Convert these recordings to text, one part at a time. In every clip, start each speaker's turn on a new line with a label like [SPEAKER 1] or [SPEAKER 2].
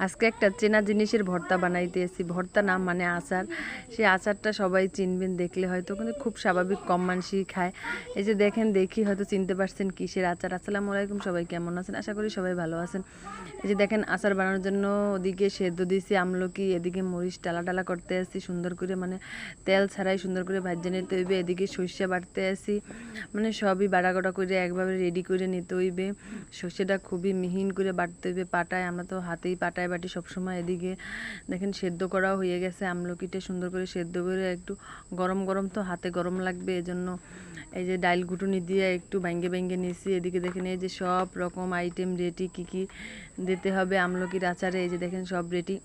[SPEAKER 1] আজকে একটা চেনা জিনিসের ভর্তা বানাইতেছি। ভর্তা নাম মানে আচার। সেই আচারটা সবাই চিনবেন, দেখলে হয়তো কিন্তু খুব স্বাভাবিক, কম মানুষই খায়। এই যে দেখেন, দেখি হয়তো চিনতে পারছেন কিসের আচার। আসসালামু আলাইকুম, সবাই কেমন আছেন? আশা করি সবাই ভালো আছেন। এই যে দেখেন, আচার বানানোর জন্য ওদিকে সেদ্ধ দিয়েছি আমলকি, এদিকে মরিচ টালা টালা করতে আসছি সুন্দর করে, মানে তেল ছাড়াই সুন্দর করে ভাজে নিতে হইবে। এদিকে সর্ষে বাটতে আসি, মানে সবই বাড়া গোটা করে একভাবে রেডি করে নিতে হইবে। সর্ষেটা খুবই মিহিন করে বাটতে হইবে পাটায়, আমরা তো হাতেই পাটায় বাটি সবসময়। এদিকে দেখেন সেদ্ধ করাও হয়ে গেছে, আমলকিটা সুন্দর করে সেদ্ধ করে একটু গরম গরম তো হাতে গরম লাগবে, এজন্য এই যে ডাইল ঘুটুনি দিয়ে একটু ভাঙ্গে ভাঙ্গে নিয়েছি। এদিকে দেখেন এই যে সব রকম আইটেম রেডি, কী কী দিতে হবে আমলকির আচারে। এই যে দেখেন সব রেডি।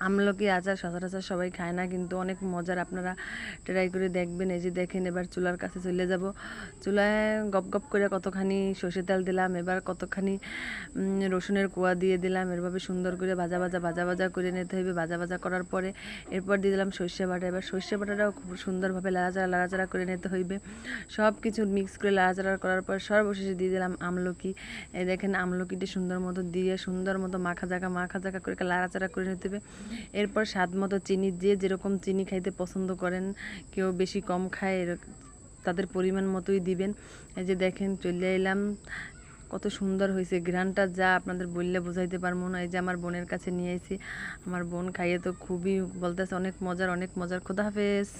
[SPEAKER 1] আমলকি আচার সচরাচর সবাই খায় না, কিন্তু অনেক মজার, আপনারা ট্রাই করে দেখবেন। এই যে দেখেন, এবার চুলার কাছে চলে যাব। চুলায় গপ গপ করে কতখানি সর্ষের তেল দিলাম, এবার কতখানি রসুনের কোয়া দিয়ে দিলাম। এরভাবে সুন্দর করে ভাজা ভাজা ভাজা ভাজা করে নিতে হবে। ভাজা ভাজা করার পরে এরপর দিয়ে দিলাম সর্ষে বাটা। এবার সর্ষে বাটাটাও খুব সুন্দরভাবে লাড়াচাড়া লাড়াচাড়া করে নিতে হইবে। সব কিছু মিক্স করে লাড়াচাড়া করার পর সর্বশেষে দিয়ে দিলাম আমলকি। এই দেখেন, আমলকিটি সুন্দর মতো দিয়ে সুন্দর মতো মাখা জাকা করে লাড়াচাড়া করে নিতে হবে। এরপর স্বাদ মতো চিনি দিয়ে, যেরকম চিনি খাইতে পছন্দ করেন, কেউ বেশি কম খায়, তাদের পরিমাণ মতোই দিবেন। এই যে দেখেন, চলে এলাম। কত সুন্দর হয়েছে ঘ্রাণটা, যা আপনাদের বললে বোঝাইতে পারবো না। এই যে আমার বোনের কাছে নিয়ে এসেছি, আমার বোন খাইয়ে তো খুবই বলতেছে অনেক মজার, অনেক মজার। খোদা হাফেজ।